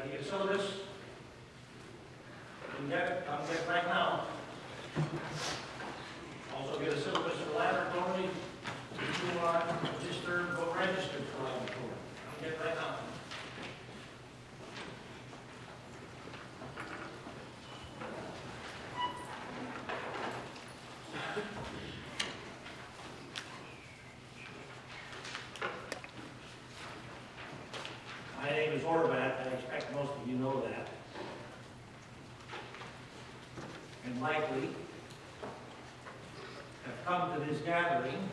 Ready to syllabus? You can get it, come get it right now. Also get a syllabus for laboratory. If you are registered, go registered for laboratory. Come get it right now. My name is Horvath. I expect most of you know that. And likely have come to this gathering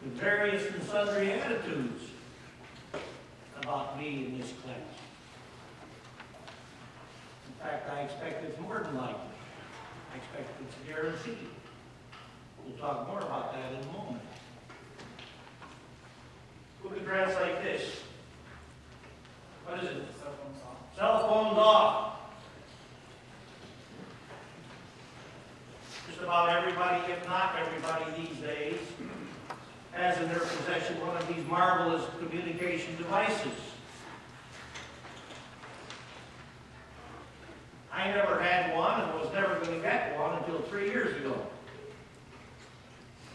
with various and sundry attitudes about me in this class. In fact, I expect it's more than likely. I expect it's guaranteed. We'll talk more about that in a moment. Who can translate this? What is it? Cell phones off. Cell phones off. Just about everybody, if not everybody these days, has in their possession one of these marvelous communication devices. I never had one and was never going to get one until 3 years ago.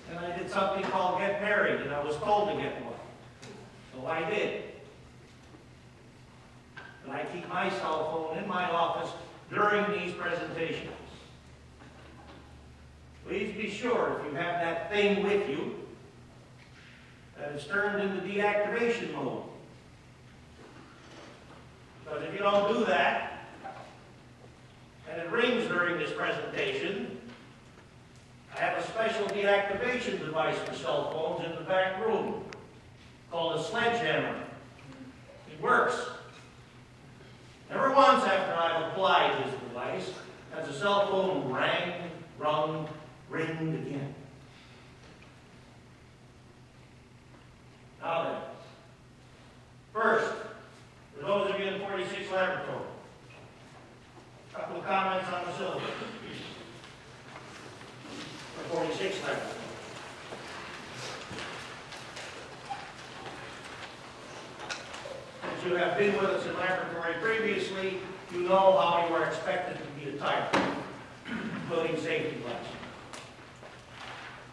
And I did something called get married, and I was told to get one. So I did. And I keep my cell phone in my office during these presentations. Please be sure if you have that thing with you that it's turned into deactivation mode. Because if you don't do that, and it rings during this presentation, I have a special deactivation device for cell phones in the back room called a sledgehammer. It works. Never once after I've applied this device has a cell phone rung, ringed again. Now then, first, for those of you in 46 Laboratory, a couple of comments on the syllabus. For 46 Laboratory. Since you have been with us in laboratory previously, you know how you are expected to be attired, including safety glasses.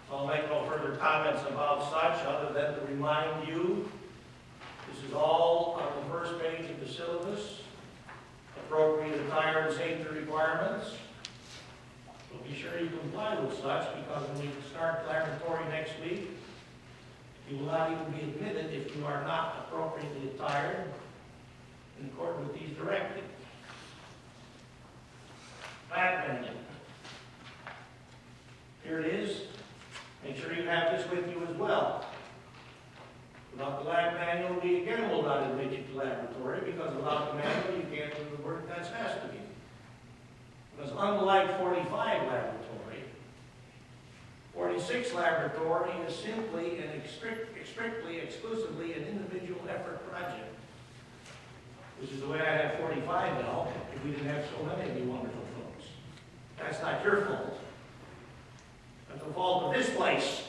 So I'll make no further comments about such other than to remind you this is all on the first page of the syllabus, appropriate attire and safety requirements. So be sure you comply with such, because when we start laboratory next week, you will not even be admitted if you are not appropriately attired in accordance with these directives. Lab manual. Here it is. Make sure you have this with you as well. Without the lab manual, we again will not admit you to laboratory, because without the manual, you can't do the work that's asked of you. Because unlike 45 laboratory, 46 laboratory is simply and strictly, exclusively an individual effort project. Which is the way I have 45 now, if we didn't have so many of you wonderful folks. That's not your fault. That's the fault of this place.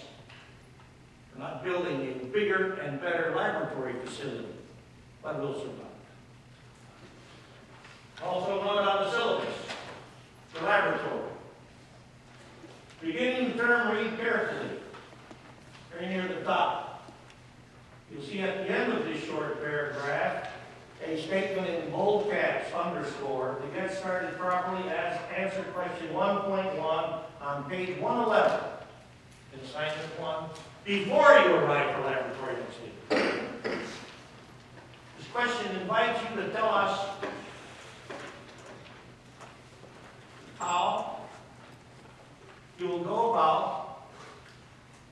We're not building a bigger and better laboratory facility, but we'll survive. Also note on the syllabus, the laboratory. Beginning the term, read carefully. Very near the top. You'll see at the end of this short paragraph a statement in bold caps, underscore, to get started properly as answer question 1.1 on page 111 in assignment 1 before you arrive for laboratory next week. This question invites you to tell us how you will go about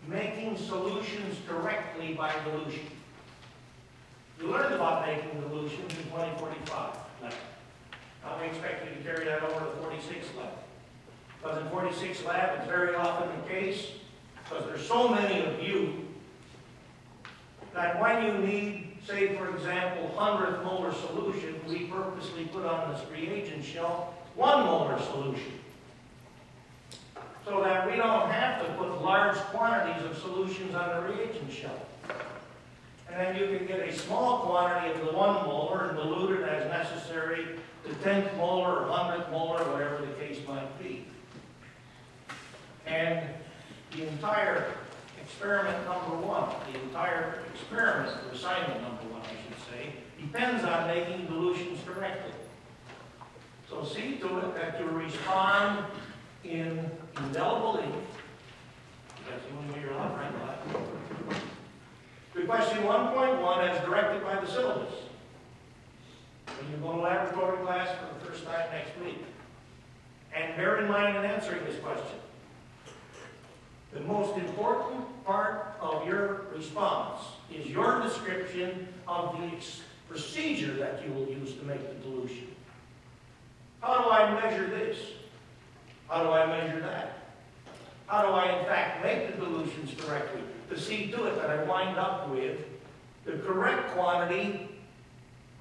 making solutions correctly by dilution. You learned about making dilutions in 2045 lab. Now we expect you to carry that over to 46 lab. Because in 46 lab, it's very often the case, because there's so many of you, that when you need, say for example, 100th molar solution, we purposely put on this reagent shelf 1 molar solution. So that we don't have to put large quantities of solutions on the reagent shelf. and then you can get a small quantity of the 1 molar and dilute it as necessary to 10th molar or 100th molar, whatever the case might be. And the entire experiment number 1, the entire experiment, or assignment number 1, I should say, depends on making dilutions correctly. So see to it that you respond in indelible ink. That's the only way you're allowed to write that. To question 1.1 as directed by the syllabus. When you go to laboratory class for the first time next week. And bear in mind in answering this question, the most important part of your response is your description of the procedure that you will use to make the dilution. How do I measure this? How do I measure that? How do I, in fact, make the dilutions correctly to see to it that I wind up with the correct quantity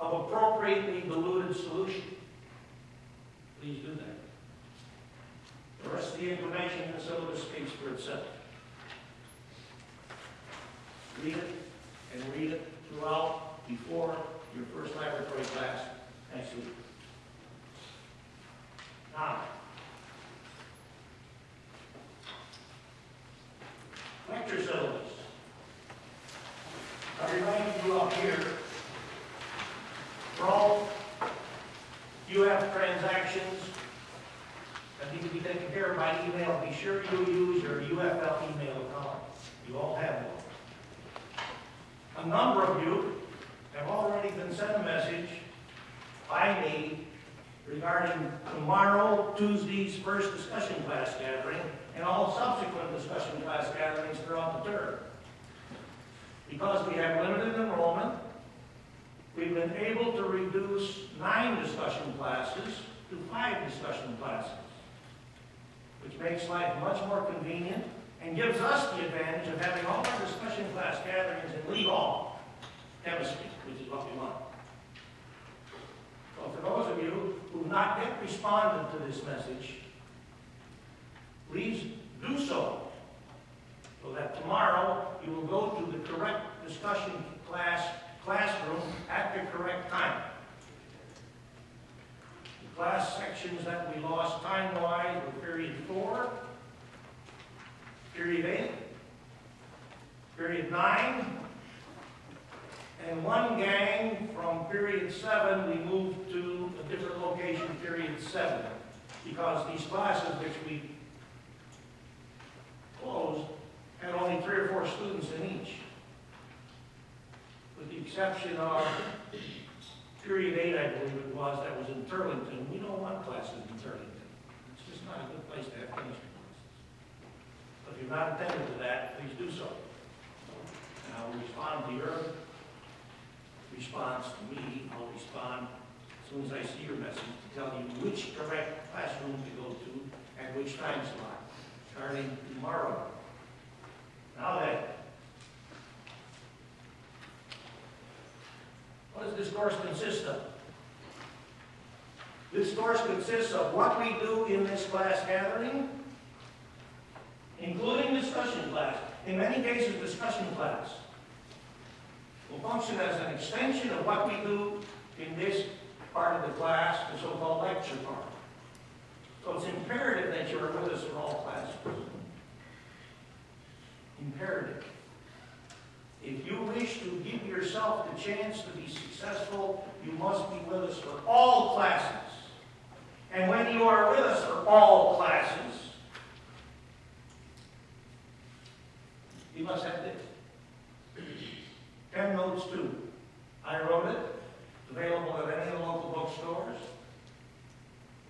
of appropriately diluted solution? Please do that. The rest of the information in the syllabus speaks for itself. Read it and read it throughout before your first laboratory class next week. Now, lecture syllabus. I remind you up here, for all UF transactions that need to be taken care of by email, be sure you use your UFL email account. You all have one. A number of you have already been sent a message by me regarding tomorrow, Tuesday's first discussion class gathering, and all subsequent discussion class gatherings throughout the term. Because we have limited enrollment, we've been able to reduce 9 discussion classes to 5 discussion classes, which makes life much more convenient and gives us the advantage of having all our discussion class gatherings in legal chemistry, which is what we want. So for those of you who have not yet responded to this message, please do so that tomorrow you will go to the correct discussion classroom at the correct time. The class sections that we lost time-wise were period 4, period 8, period 9, and one gang from period 7 we moved to a different location, period 7, because these classes which we closed had only 3 or 4 students in each, with the exception of period 8, I believe it was, that was in Turlington. We don't want classes in Turlington. It's just not a good place to have chemistry classes. But if you're not attentive to that, please do so. And I will respond to your response to me. I'll respond as soon as I see your message to tell you which correct classroom to go to at which time slot, starting tomorrow. Now then, what does this course consist of? This course consists of what we do in this class gathering, including discussion class. In many cases, discussion class will function as an extension of what we do in this part of the class, the so-called lecture part. So it's imperative that you are with us for all classes. Imperative. If you wish to give yourself the chance to be successful, you must be with us for all classes. And when you are with us for all classes, you must have this. 10 notes too. I wrote it. It's available at any of the local bookstores.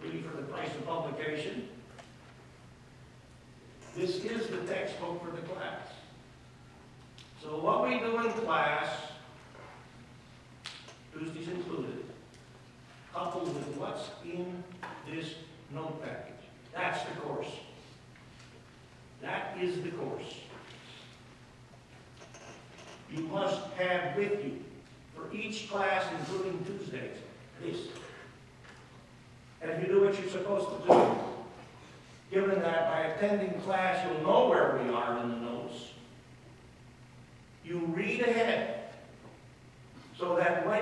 Really for the price of publication. This is the textbook for the class. So what we do in class, Tuesdays included, coupled with what's in this note package. That's the course. That is the course. You must have with you, for each class, including Tuesdays, this. And if you do what you're supposed to do, given that by attending class you'll know where we are in the notes, you read ahead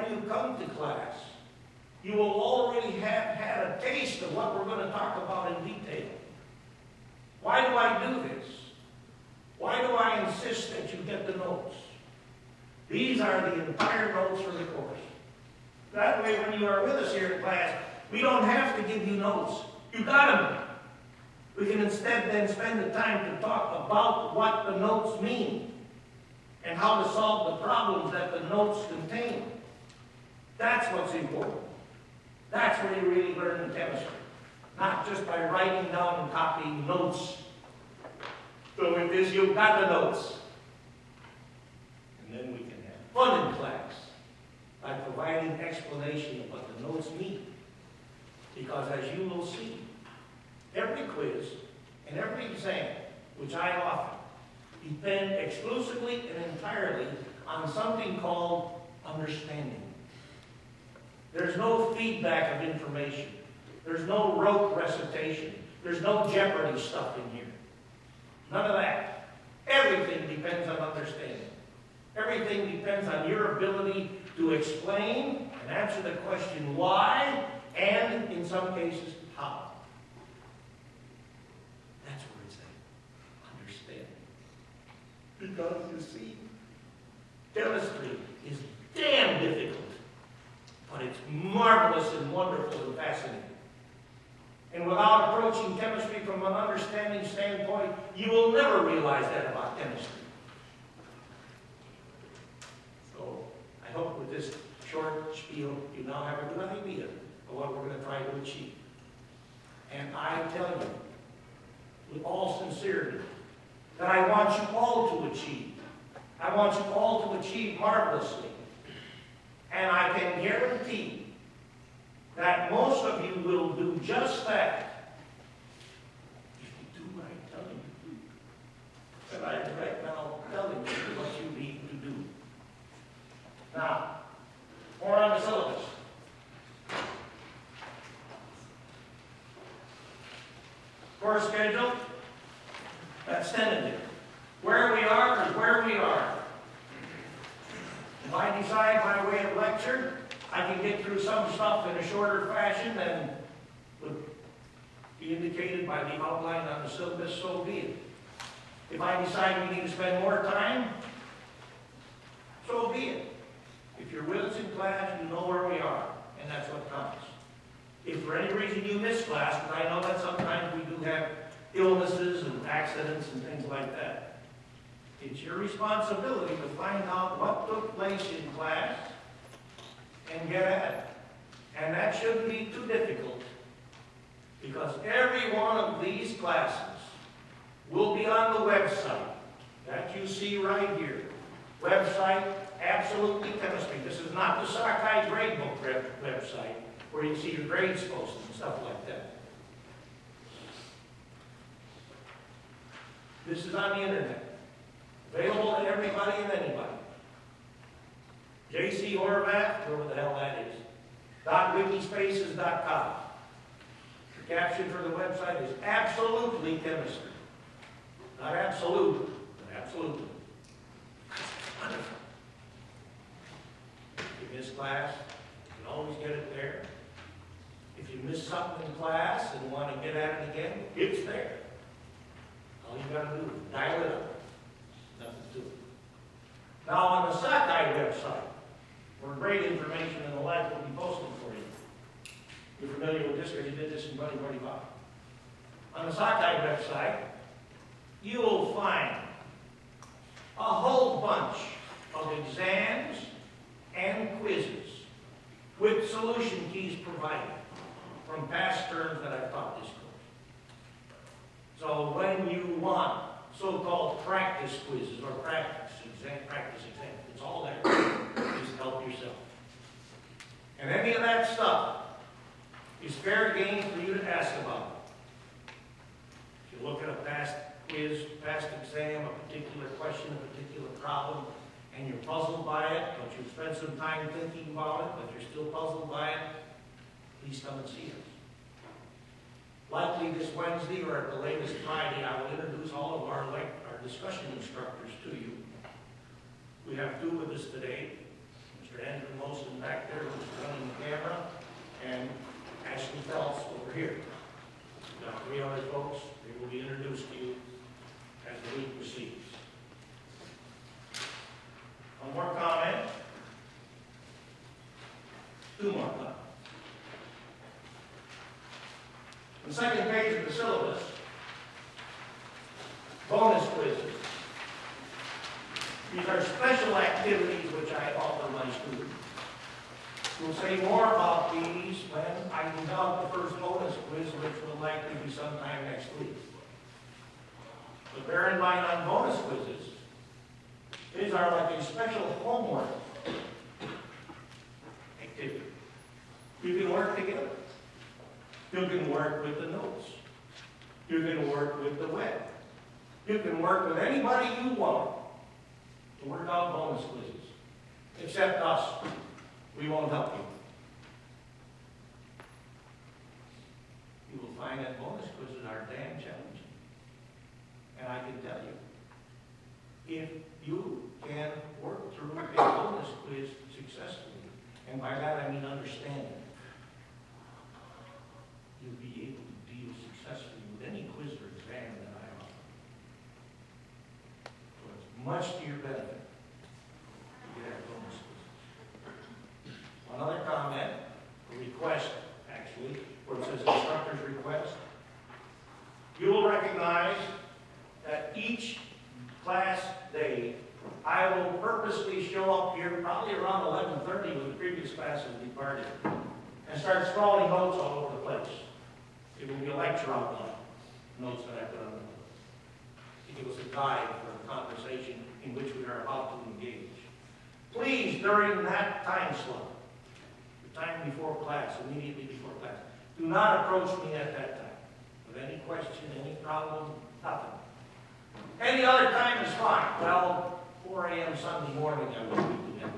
when you come to class, you will already have had a taste of what we're going to talk about in detail. Why do I do this? Why do I insist that you get the notes? These are the entire notes for the course. That way, when you are with us here in class, we don't have to give you notes. You got them. We can instead then spend the time to talk about what the notes mean and how to solve the problems that the notes contain. That's what's important. That's where you really learn chemistry. Not just by writing down and copying notes. So with this, you've got the notes. And then we can have fun in class by providing explanation of what the notes mean. Because as you will see, every quiz and every exam, which I offer, depend exclusively and entirely on something called understanding. There's no feedback of information. There's no rote recitation. There's no Jeopardy stuff in here. None of that. Everything depends on understanding. Everything depends on your ability to explain and answer the question why, and in some cases, how. That's where it's at. Understanding. Because you see, chemistry is damn difficult, but it's marvelous and wonderful and fascinating. And without approaching chemistry from an understanding standpoint, you will never realize that about chemistry. So, I hope with this short spiel, you now have a good idea of what we're going to try to achieve. And I tell you, with all sincerity, that I want you all to achieve. I want you all to achieve marvelously. And I can guarantee that most of you will do just that if you do what I tell you to do. And I'm right now telling you what you need to do. Now, more on the syllabus. Course schedule, that's tentative. Where we are is where we are. If I decide by way of lecture, I can get through some stuff in a shorter fashion than would be indicated by the outline on the syllabus, so be it. If I decide we need to spend more time, so be it. If you're with us in class, you know where we are, and that's what counts. If for any reason you miss class, because I know that sometimes we do have illnesses and accidents and things like that, it's your responsibility to find out what took place in class and get at it. And that shouldn't be too difficult, because every one of these classes will be on the website that you see right here. Website, Absolutely Chemistry. This is not the Sockeye Gradebook website where you see your grades posted and stuff like that. This is on the internet. Available to everybody and anybody. J.C. Horvath, whoever the hell that is, .wikispaces.com. The caption for the website is Absolutely Chemistry. Not absolute, but absolutely. Wonderful. If you miss class, you can always get it there. If you miss something in class and want to get at it again, it's there. All you got to do is dial it up. Nothing to it. Now on the Sockeye website, where great information and the like will be posted for you. You're familiar with this because you did this in Buddy Buddy Bob. On the Sockeye website, you will find a whole bunch of exams and quizzes with solution keys provided from past terms that I've taught this course. So when you want so-called practice quizzes or practice exams, it's all there. Just help yourself. And any of that stuff is fair game for you to ask about. If you look at a past quiz, past exam, a particular question, a particular problem, and you're puzzled by it, but you've spent some time thinking about it, but you're still puzzled by it, please come and see us. Likely this Wednesday or at the latest Friday, I will introduce all of our discussion instructors to you. We have two with us today, Mr. Andrew Molson back there who's running the camera, and Ashley Phelps over here. We've got 3 other folks. They will be introduced to you as the week proceeds. One more comment. 2 more comments. On the second page of the syllabus, bonus quizzes. These are special activities which I offer my students. We'll say more about these when I conduct the first bonus quiz, which will likely be sometime next week. But bear in mind on bonus quizzes, these are like a special homework activity. You can work together. You can work with the notes. You can work with the web. You can work with anybody you want to work out bonus quizzes, except us. We won't help you. You will find that bonus quizzes are damn challenging. And I can tell you, if you can work through a bonus quiz successfully, and by that I mean understanding, you'll be able to deal successfully with any quiz or exam that I offer. So it's much to your benefit to get our bonus quizzes. One other comment, a request actually, where it says instructor's request. You will recognize that each class day, I will purposely show up here probably around 11:30 when the previous class has departed and start scrawling notes all over the place. It will be a lecture outline, notes that I put on the board. It gives us a guide for the conversation in which we are about to engage. Please, during that time slot, the time before class, immediately before class, do not approach me at that time with any question, any problem, nothing. Any other time is fine. Well, 4 a.m. Sunday morning, I will be doing that.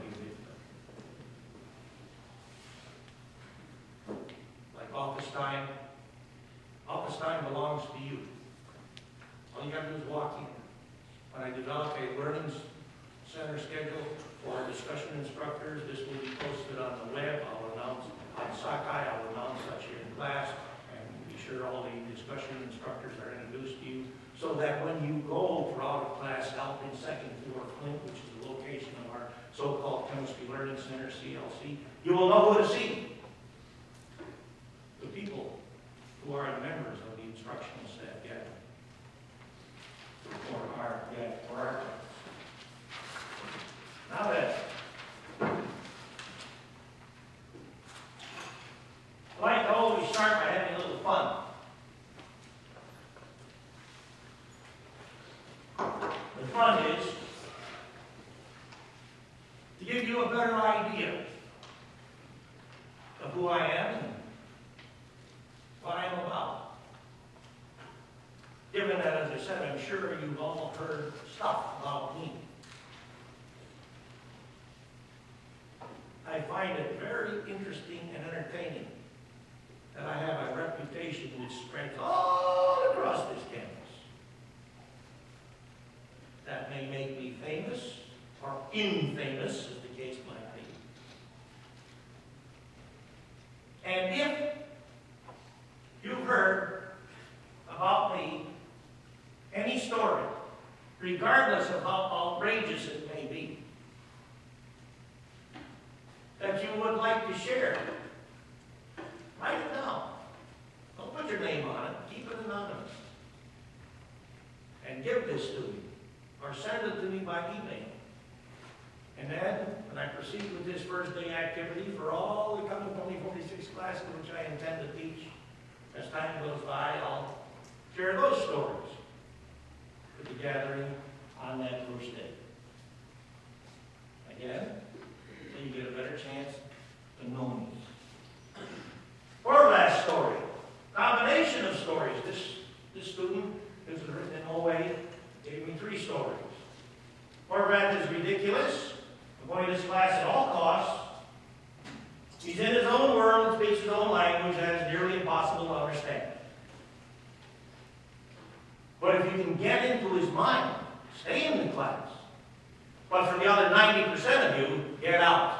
Like office time. Office time belongs to you. All you got to do is walk in. When I develop a learning center schedule for our discussion instructors, this will be posted on the web. I'll announce on Sakai, I'll announce that you're in class, and be sure all the discussion instructors are introduced to you, so that when you go throughout a class out in second floor Flint, which is the location of our so-called Chemistry Learning Center, CLC, you will know who to see. The people who are the members of the instructional staff gathering for our class. Now then, I like to always start by having a little fun. The fun is to give you a better idea of who I am and what I am about. Given that, as I said, I'm sure you've all heard stuff about me. I find it very interesting and entertaining that I have a reputation which spreads all across this campus. That may make me famous or infamous, as the case might be. And if you've heard about me, any story, regardless of how outrageous it may be, that you would like to share, write it down. Don't put your name on it. Keep it anonymous. And give this to me, or send it to me by email. And then, when I proceed with this first day activity for all the coming 2046 classes which I intend to teach, as time goes by, I'll share those stories with the gathering on that first day. Again, so you get a better chance to know me. Or last story, combination of stories. This student who's written in OA gave me 3 stories. Horvath is ridiculous, avoid his class at all costs. He's in his own world, speaks his own language, and is nearly impossible to understand. But if you can get into his mind, stay in the class. But for the other 90% of you, get out.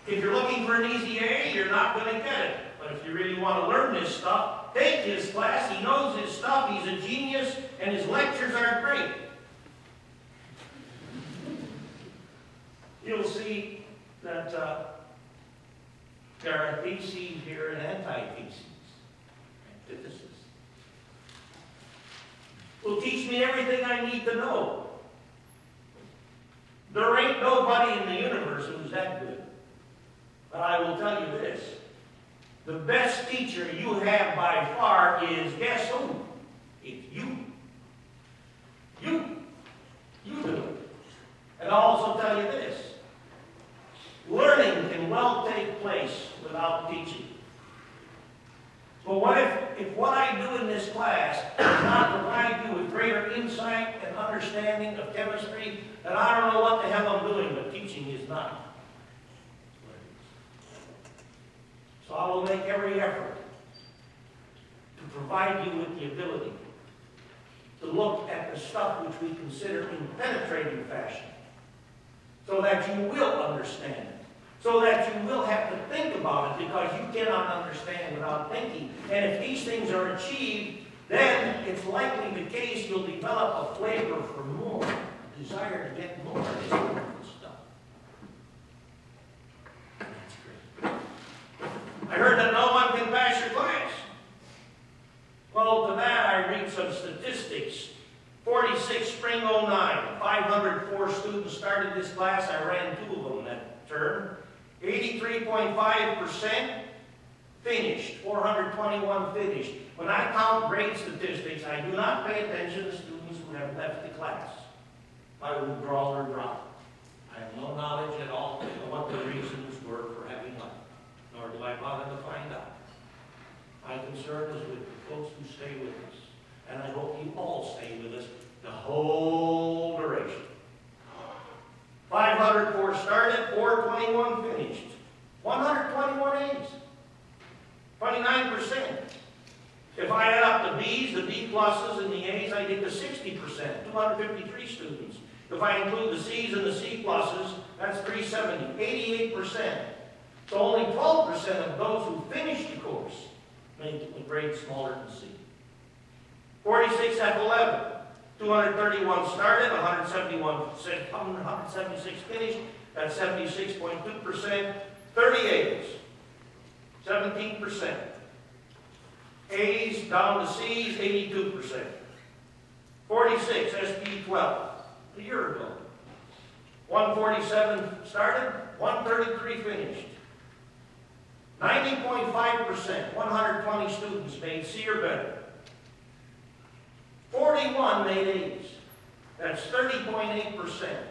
If you're looking for an easy A, you're not going to get it. But if you really want to learn this stuff, take his class. He knows his stuff. He's a genius, and his lectures are great. You'll see that there are theses here and antitheses, antithesis. Will teach me everything I need to know. There ain't nobody in the universe who's that good. But I will tell you this. The best teacher you have by far is, guess who? It's you. You do it. And I'll also tell you this. Learning can well take place without teaching. But what if what I do in this class does not provide you with greater insight and understanding of chemistry, then I don't know what the hell I'm doing, but teaching is not. So I will make every effort to provide you with the ability to look at the stuff which we consider in penetrating fashion, so that you will understand it, so that you will have to think about it, because you cannot understand without thinking. And if these things are achieved, then it's likely the case you'll develop a flavor for more, a desire to get more of this wonderful stuff. That's great. I heard that no one can pass your class. Well, to that I read some statistics. 46 spring 09, 504 students started this class. I ran 2 of them that term. 83.5% finished, 421 finished. When I count grade statistics, I do not pay attention to students who have left the class by withdrawal or drop. I have no knowledge at all of what the reasons were for having left, nor do I bother to find out. My concern is with the folks who stay with us, and I hope you all stay with us the whole duration. 504 started, 421 finished. 121 A's. 29%. If I add up the B's, the B pluses, and the A's, I get to 60%, 253 students. If I include the C's and the C pluses, that's 370, 88%. So only 12% of those who finished the course made a grade smaller than C. 46 F11. 231 started, 176 finished, that's 76.2%. 38s, 17%. A's down to C's, 82%. 46, SP 12, a year ago. 147 started, 133 finished. 90.5%, 120 students made C or better. 41 made A's. That's 30.8%.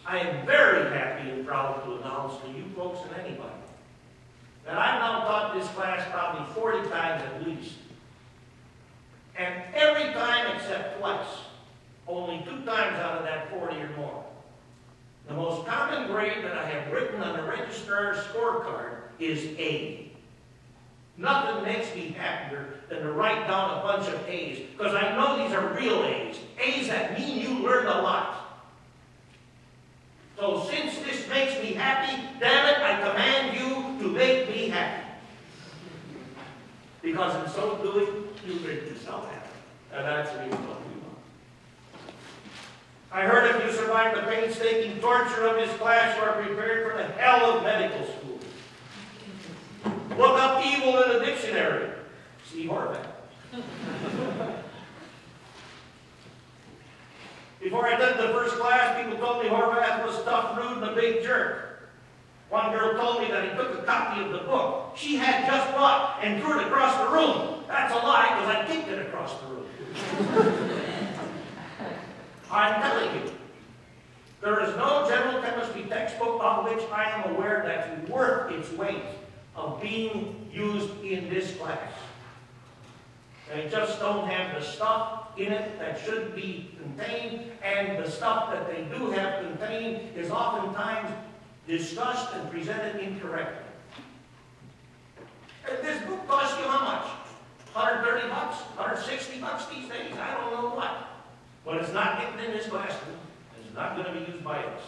I am very happy and proud to announce to you folks and anybody that I've now taught this class probably 40 times at least. And every time except twice, only 2 times out of that 40 or more, the most common grade that I have written on the registrar's scorecard is A. Nothing makes me happier than to write down a bunch of A's, because I know these are real A's. A's that mean you learned a lot. So since this makes me happy, damn it, I command you to make me happy. Because in so doing, you make yourself happy. And that's really what we want. I heard if you survive the painstaking torture of this class, you are prepared for the hell of medical school. Look up evil in a dictionary. See Horvath. Before I did the first class, people told me Horvath was tough, rude, and a big jerk. One girl told me that he took a copy of the book she had just bought and threw it across the room. That's a lie, because I kicked it across the room. I'm telling you, there is no general chemistry textbook of which I am aware that's worth its weight of being used in this class. They just don't have the stuff in it that should be contained, and the stuff that they do have contained is oftentimes discussed and presented incorrectly. And this book costs you how much? $130, $160 these days? I don't know what. But it's not getting in this classroom. It's not going to be used by us.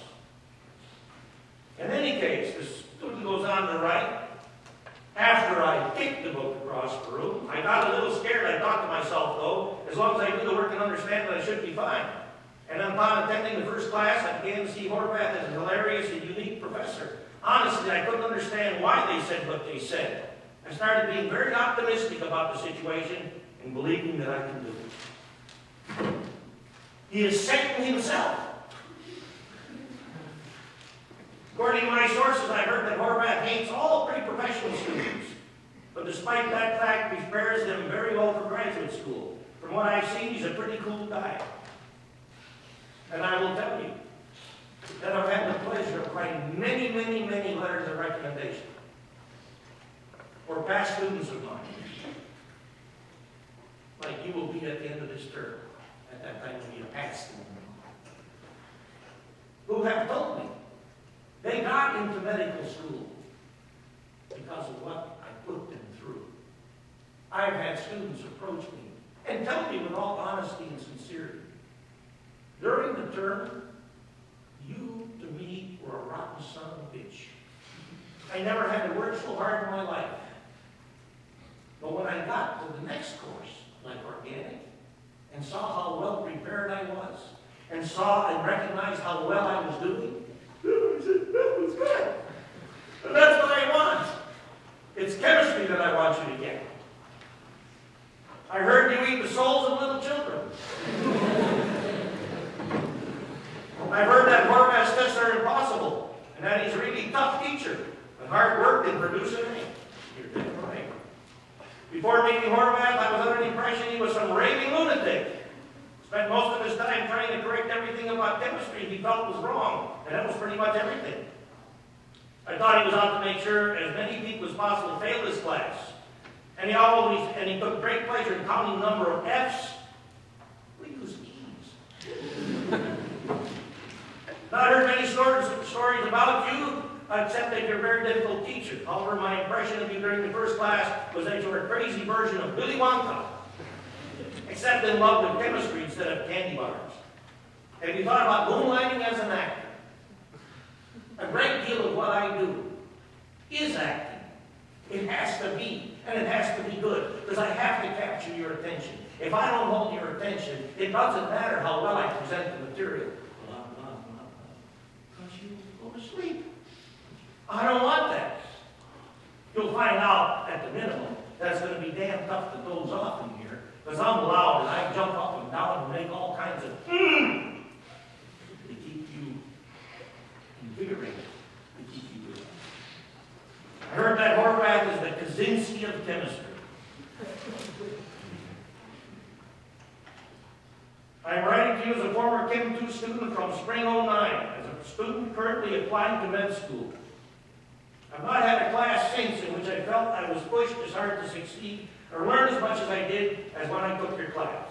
In any case, the student on to write. After I kicked the book across the room, I got a little scared. I thought to myself, though, as long as I do the work and understand it, I should be fine. And upon attending the first class, I began to see Horvath as a hilarious and unique professor. Honestly, I couldn't understand why they said what they said. I started being very optimistic about the situation and believing that I can do it. He is Satan himself. According to my sources, I've heard that Horvath hates all pre-professional students. But despite that fact, he prepares them very well for graduate school. From what I've seen, he's a pretty cool guy. And I will tell you that I've had the pleasure of writing many, many, many letters of recommendation for past students of mine. Like you will be at the end of this term. At that time, you'll be a past student. Who have told me they got into medical school because of what I put them through. I've had students approach me and tell me with all honesty and sincerity, during the term, you, to me, were a rotten son of a bitch. I never had to work so hard in my life. But when I got to the next course, like organic, and saw how well prepared I was, and saw and recognized how well I was doing, I said, that was good. And that's what I want. It's chemistry that I want you to get. I heard you eat the souls of little children. I've heard that Horvath's tests are impossible, and that he's a really tough teacher, and hard work in producing me. You're dead right. Before meeting Horvath, I was under the impression he was some raving lunatic. Spent most of his time trying to correct everything about chemistry he felt was wrong, and that was pretty much everything. I thought he was out to make sure as many people as possible failed this class. And he took great pleasure in counting the number of F's. We use E's. Now, I heard many stories about you, except that you're a very difficult teacher. However, my impression of you during the first class was that you were a crazy version of Willy Wonka, except in love with chemistry instead of candy bars. Have you thought about moonlighting as an actor? A great deal of what I do is acting. It has to be, and it has to be good, because I have to capture your attention. If I don't hold your attention, it doesn't matter how well I present the material. Because you go to sleep. I don't want that. You'll find out, at the minimum, that it's going to be damn tough to doze off in here, because I'm loud and I jump up and down and make all kinds of to keep you invigorated, to keep you good. I heard that Horvath is the Kaczynski of chemistry. I'm writing to you as a former Chem 2 student from spring '09, as a student currently applying to med school. I've not had a class since in which I felt I was pushed as hard to succeed or learn as much as I did as when I took your class.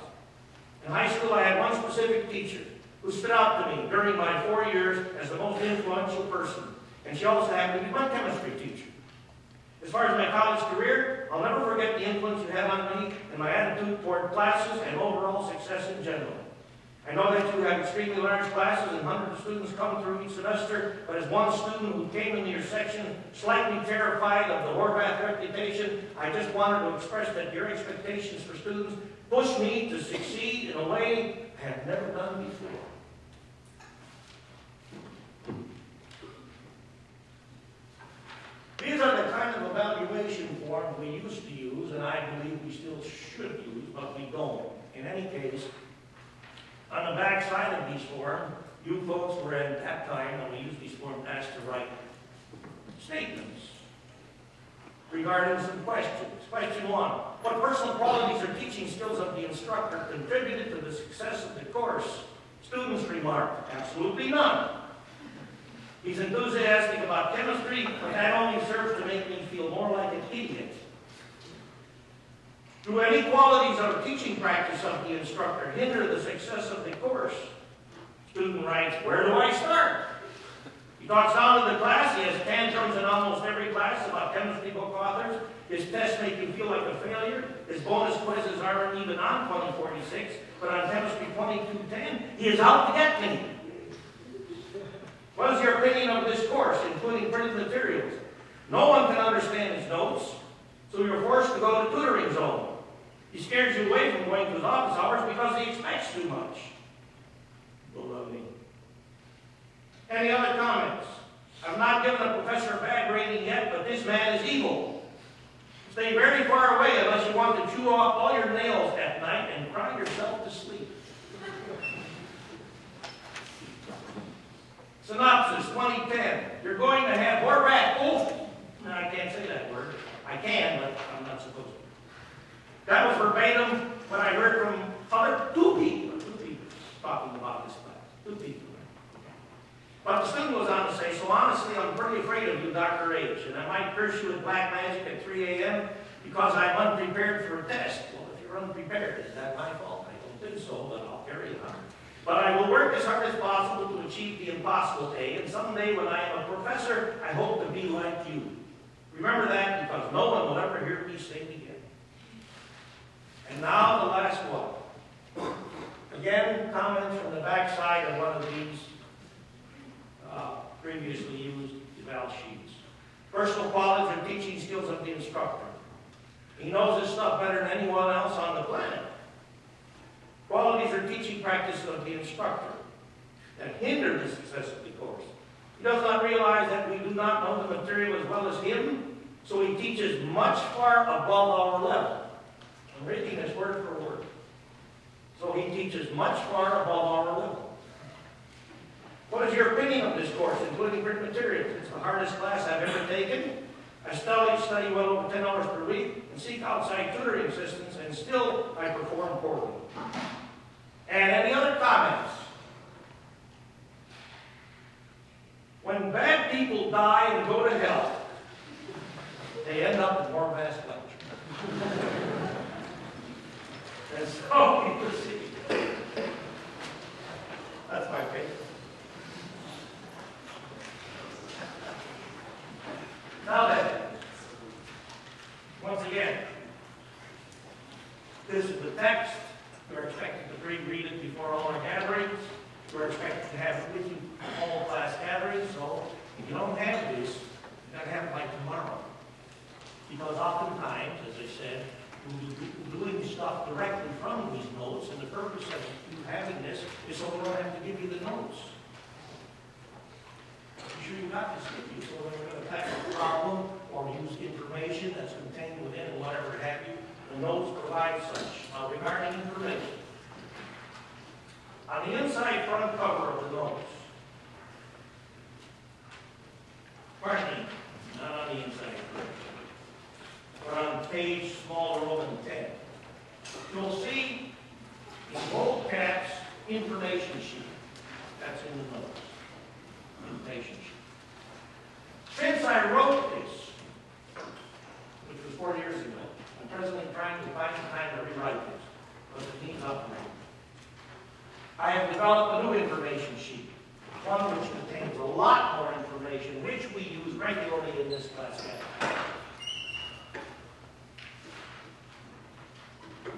In high school, I had one specific teacher who stood out to me during my 4 years as the most influential person, and she also happened to be my chemistry teacher. As far as my college career, I'll never forget the influence you had on me and my attitude toward classes and overall success in general. I know that you have extremely large classes and hundreds of students come through each semester, but as one student who came into your section slightly terrified of the Horvath reputation, I just wanted to express that your expectations for students push me to succeed in a way I have never done before. These are the kind of evaluation forms we used to use, and I believe we still should use, but we don't. In any case, on the back side of these forms, you folks were at that time, when we used these forms, asked to write statements regarding some questions. Question 1, what personal qualities or teaching skills of the instructor contributed to the success of the course? Students remarked, absolutely none. He's enthusiastic about chemistry, but that only serves to make me feel more like an idiot. Do any qualities or teaching practice of the instructor hinder the success of the course? Student writes, where do I start? He talks down to the class. He has tantrums in almost every class about chemistry book authors. His tests make you feel like a failure. His bonus quizzes aren't even on 2046, but on chemistry 2210. He is out to get me. What is your opinion of this course, including printed materials? No one can understand his notes, so you're forced to go to tutoring zone. He scares you away from going to his office hours because he expects too much. Don't love me. Any other comments? I've not given a professor a bad rating yet, but this man is evil. Stay very far away unless you want to chew off all your nails at night and cry yourself to sleep. Synopsis 2010. You're going to have more rat. Oh, no, I can't say that word. I can, but I'm not supposed to. That was verbatim when I heard from two people talking about this class. 2 people. But the student goes on to say, so honestly, I'm pretty afraid of you, Dr. H, and I might curse you with black magic at 3 a.m. because I'm unprepared for a test. Well, if you're unprepared, is that my fault? I don't think so, but I'll carry on. But I will work as hard as possible to achieve the impossible A, and someday when I am a professor, I hope to be like you. Remember that, because no one will ever hear me sing again. And now the last one. Again, comments from the backside of one of these previously used eval sheets. Personal qualities or teaching skills of the instructor. He knows this stuff better than anyone else on the planet. Qualities or teaching practices of the instructor that hinder the success of the course. He does not realize that we do not know the material as well as him, so he teaches much far above our level. I'm reading this word for word. So he teaches much far above our level. What is your opinion of this course, including written materials? It's the hardest class I've ever taken. I study well over 10 hours per week and seek outside tutoring assistance, and still I perform poorly. And any other comments? When bad people die and go to hell, they end up in more vast lecture. And so, you see, that's my favorite. Now then, once again, this is the text. You're expected to read it before all our gatherings. You're expected to have it with you all class gatherings. So if you don't have this, you got to have it by tomorrow. Because oftentimes, as I said, we'll be doing stuff directly from these notes, and the purpose of you having this is so we don't have to give you the notes. Be sure you got this with you, so when we're going to tackle a problem or use information that's contained within whatever have you, the notes provide such. Regarding information, on the inside front cover of the notes, pardon me, not on the inside front, but on page small Roman 10, you'll see in bold caps information sheet. That's in the notes. Information sheet. Since I wrote this, which was 4 years ago, I'm presently trying to find the time to rewrite this, because it needs upgrading. I have developed a new information sheet, one which contains a lot more information, which we use regularly in this class.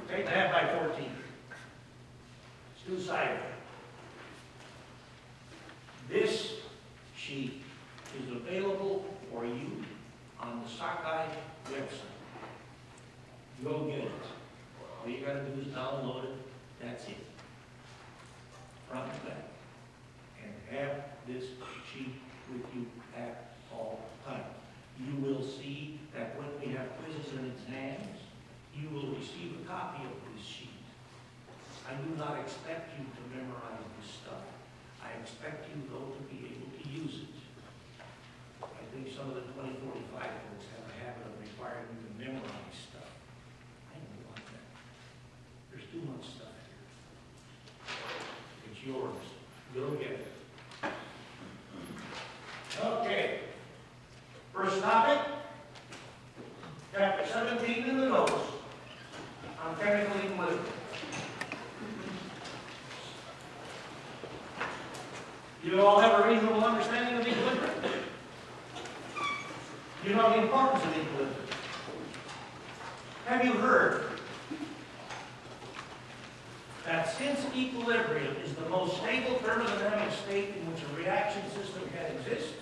Take that by 14. It's two-sided. This sheet is available for you on the Sakai website. Go get it. All you got to do is download it. That's it. Front to back. And have this sheet with you at all times. You will see that when we have quizzes and exams, you will receive a copy of this sheet. I do not expect you to memorize this stuff. I expect you, though, to be able to use it. I think some of the 2045 folks have a habit of requiring you to memorize stuff. I don't want that. There's too much stuff here. It's yours. Go get it. Okay. First topic, chapter 17 in the notes on chemical equilibrium. You all have a reasonable understanding of equilibrium? You know the importance of equilibrium. Have you heard that since equilibrium is the most stable thermodynamic state in which a reaction system can exist,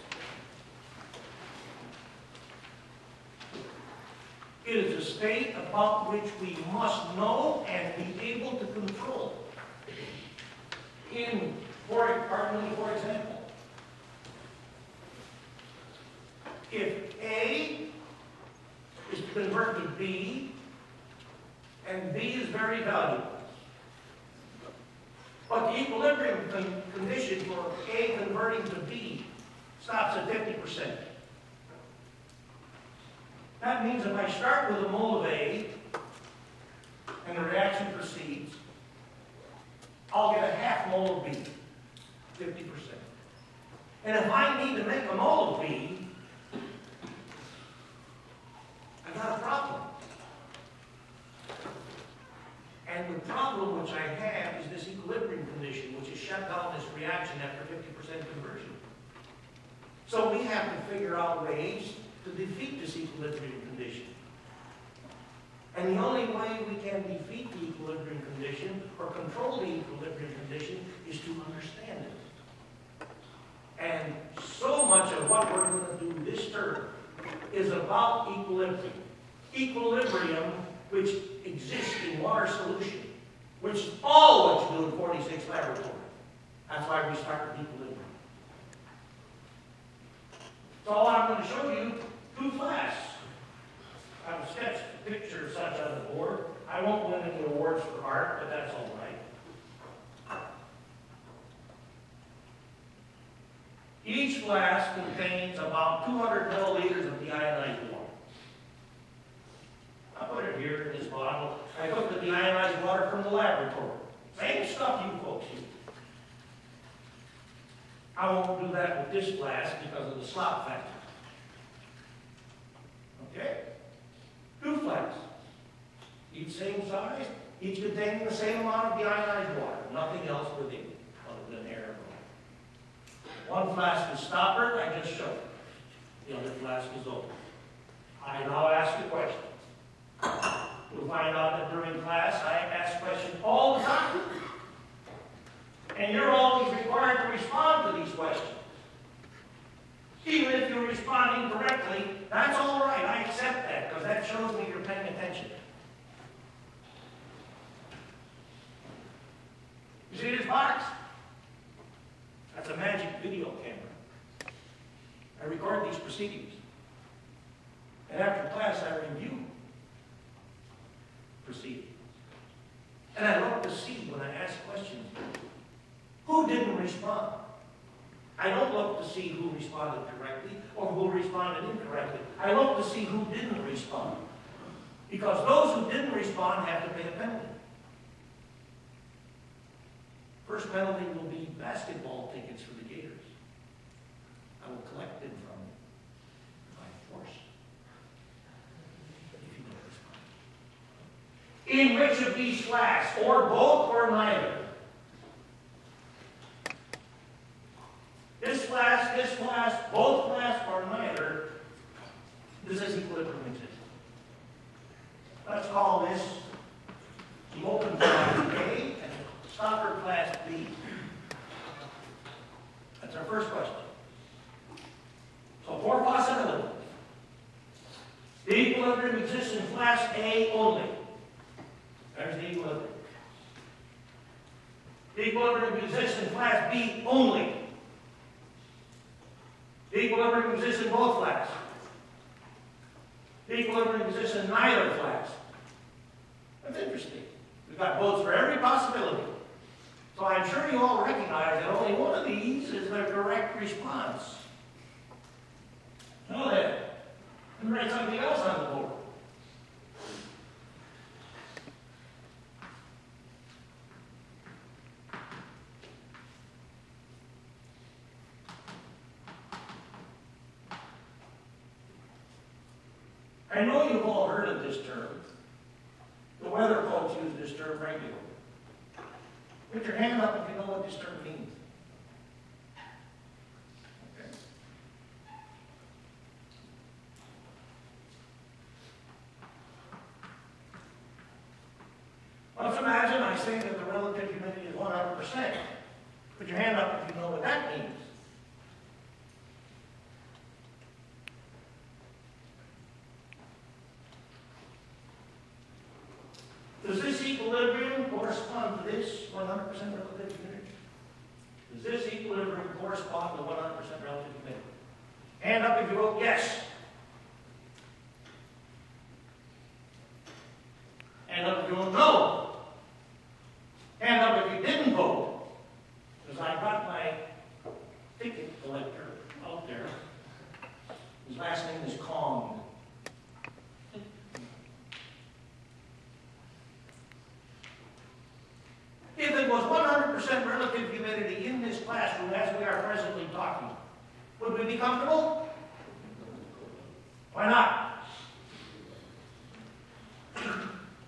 It is a state about which we must know and be able to control. For example, if A is to convert to B, and B is very valuable, but the equilibrium condition for A converting to B stops at 50%. That means if I start with a mole of A, and the reaction proceeds, I'll get a half mole of B, 50%. And if I need to make a mole of B, I got a problem. And the problem which I have is this equilibrium condition, which has shut down this reaction after 50% conversion. So we have to figure out ways to defeat this equilibrium condition. And the only way we can defeat the equilibrium condition or control the equilibrium condition is to understand it. And so much of what we're going to do this term is about equilibrium. Equilibrium which exists in water solution, which is all what you do in 46 laboratory. That's why we start with equilibrium. So I'm going to show you two flasks. I've sketched a picture of such on the board. I won't win any awards for art, but that's all right. Each flask contains about 200 milliliters of deionized water. I put it here in this bottle. I took the deionized water from the laboratory. Same stuff you folks use. I won't do that with this flask because of the slop factor. Okay? Two flasks. Each same size, each containing the same amount of deionized water. Nothing else within it other than air and water. One flask is stoppered, I just showed it. The other flask is open. I now ask a question. You'll find out that during class I ask questions all the time. And you're always required to respond to these questions. Even if you're responding correctly, that's all right. I accept that because that shows me you're paying attention. You see this box? That's a magic video camera. I record these proceedings. And after class, I review proceedings. And I look to see when I ask questions, who didn't respond? I don't look to see who responded correctly or who responded incorrectly. I look to see who didn't respond. Because those who didn't respond have to pay a penalty. First penalty will be basketball tickets for the Gators. I will collect them from them by force. If you don't respond. In which of these flasks, or both or neither? This flask, both flasks, or neither, this is equilibrium exists. Let's call this the open flask A and the stopper flask B. That's our first question. So 4 possibilities. The equilibrium exists in flask A only. There's the equilibrium. The equilibrium exists in flask B only. The equilibrium exists in both flasks. The equilibrium exists in neither flask. That's interesting. We've got votes for every possibility. So I'm sure you all recognize that only one of these is the correct response. Know that. Let me write something else on the board. I know you've all heard of this term. The weather folks use this term regularly. Put your hand up if you know what this term means. Okay. Let's imagine I say that the relative humidity is 100%. Put your hand up if you know what that means. equilibrium correspond to this 100% relative humidity? Does this equilibrium correspond to 100% relative humidity? Hand up if you vote yes. Hand up if you vote no. Hand up if you didn't vote. Because I got my ticket collector out there. His last name is Kong. If it was 100% relative humidity in this classroom as we are presently talking, would we be comfortable? Why not?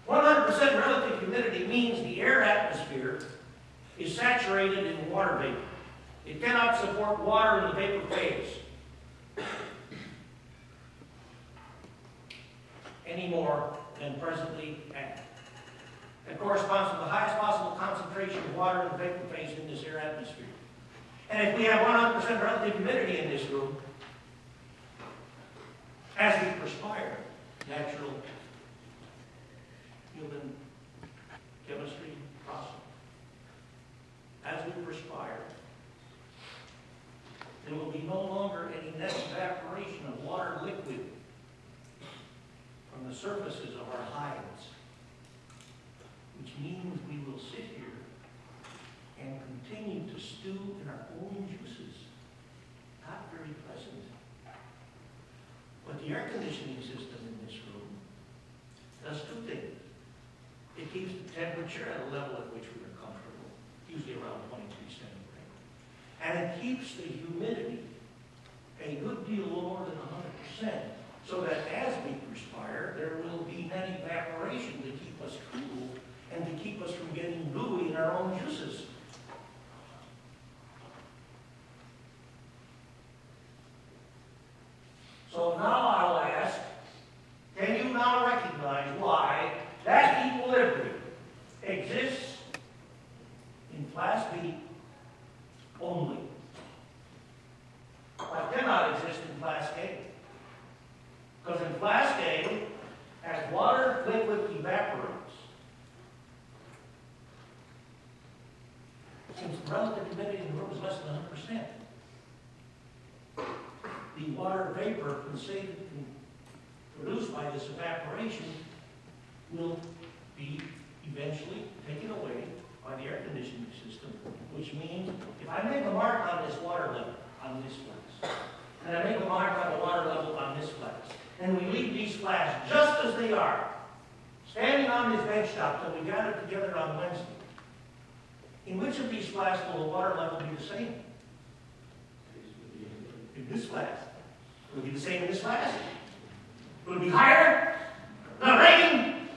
100% relative humidity means the air atmosphere is saturated in water vapor. It cannot support water in the vapor phase any more than presently at. That corresponds to the highest possible concentration of water in the vapor phase in this air atmosphere. And if we have 100% relative humidity in this room, as we perspire, natural human chemistry process, as we perspire, there will be no longer any net evaporation of water liquid from the surfaces of our hides, which means we will sit here and continue to stew in our own juices. Not very pleasant. But the air conditioning system in this room does two things. It keeps the temperature at a level at which we are comfortable, usually around 23 centigrade. And it keeps the humidity a good deal lower than 100%, so that as we perspire, there will be net evaporation to keep us cool and to keep us from getting gooey in our own juices. So now I'll ask, can you now recognize why that equilibrium exists in Class B only, but cannot exist in Class A? Because in Class A, as water liquid evaporates, since the relative humidity in the room is less than 100%, the water vapor produced by this evaporation will be eventually taken away by the air conditioning system, which means if I make a mark on this water level, on this flask, and I make a mark on the water level on this flask, and we leave these flasks just as they are, standing on this bench top till we gather together on Wednesday, in which of these flasks will the water level be the same? In this flask. Will it be the same in this flask? Will it be higher? Not raining?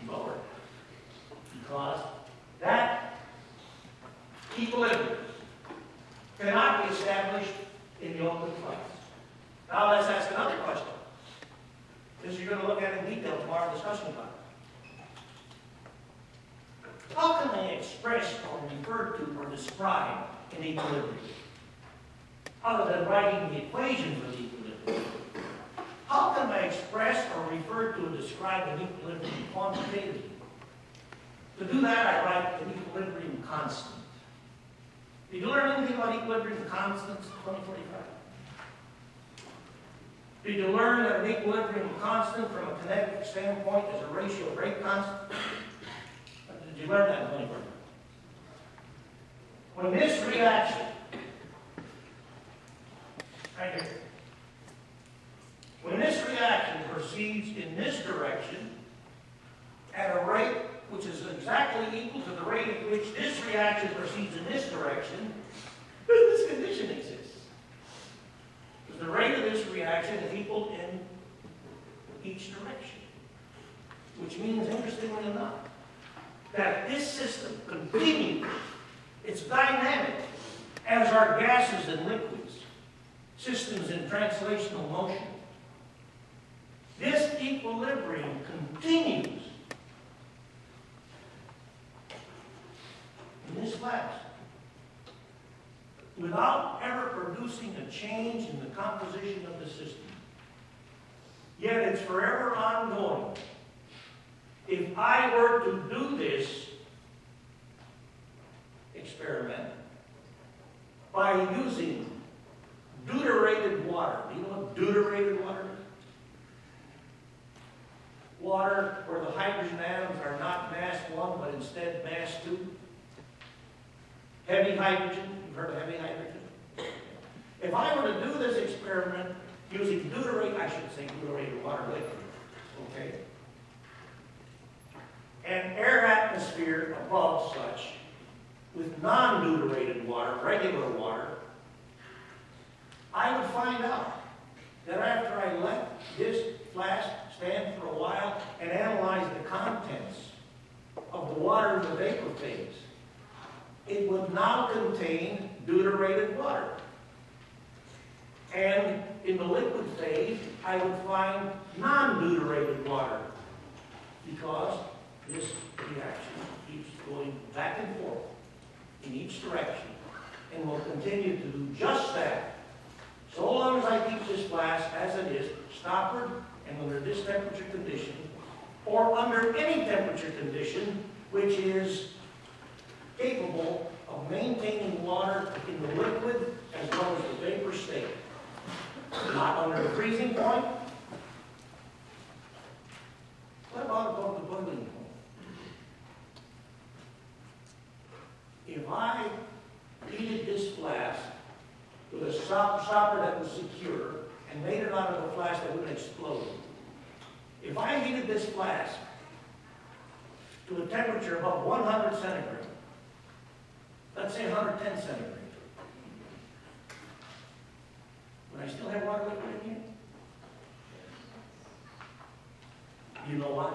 Lower. Because that equilibrium cannot be established in the open flask. Now let's ask another question. This you're going to look at in detail tomorrow discussion time. How can they express or refer to or describe an equilibrium? Other than writing the equation for the equilibrium. How can I express or refer to or describe an equilibrium quantitatively? To do that, I write an equilibrium constant. Did you learn anything about equilibrium constants in 2045? Did you learn that an equilibrium constant from a kinetic standpoint is a ratio of rate constant? Did you learn that in 2045? When this reaction, right here, when this reaction proceeds in this direction at a rate which is exactly equal to the rate at which this reaction proceeds in this direction, this condition exists. Because the rate of this reaction is equal in each direction. Which means, interestingly enough, that this system continues, it's dynamic, as are gases and liquids, systems in translational motion. This equilibrium continues in this flask without ever producing a change in the composition of the system. Yet it's forever ongoing. If I were to do this experiment by using deuterated water, do you know what deuterated water is? Water where the hydrogen atoms are not mass 1, but instead mass 2. Heavy hydrogen, you've heard of heavy hydrogen? If I were to do this experiment using deuterated water liquid, okay, and air atmosphere above such, with non-deuterated water, regular water, I would find out that after I let this flask stand for a while and analyze the contents of the water in the vapor phase, it would now contain deuterated water. And in the liquid phase, I would find non-deuterated water, because this reaction keeps going back and forth in each direction, and will continue to do just that so long as I keep this flask as it is, stoppered and under this temperature condition, or under any temperature condition which is capable of maintaining water in the liquid as well as the vapor state. Not under the freezing point. What about above the boiling point? If I heated this flask with a stopper that was secure and made it out of a flask that wouldn't explode, if I heated this flask to a temperature above 100 centigrade, let's say 110 centigrade, would I still have water liquid in here? You know why?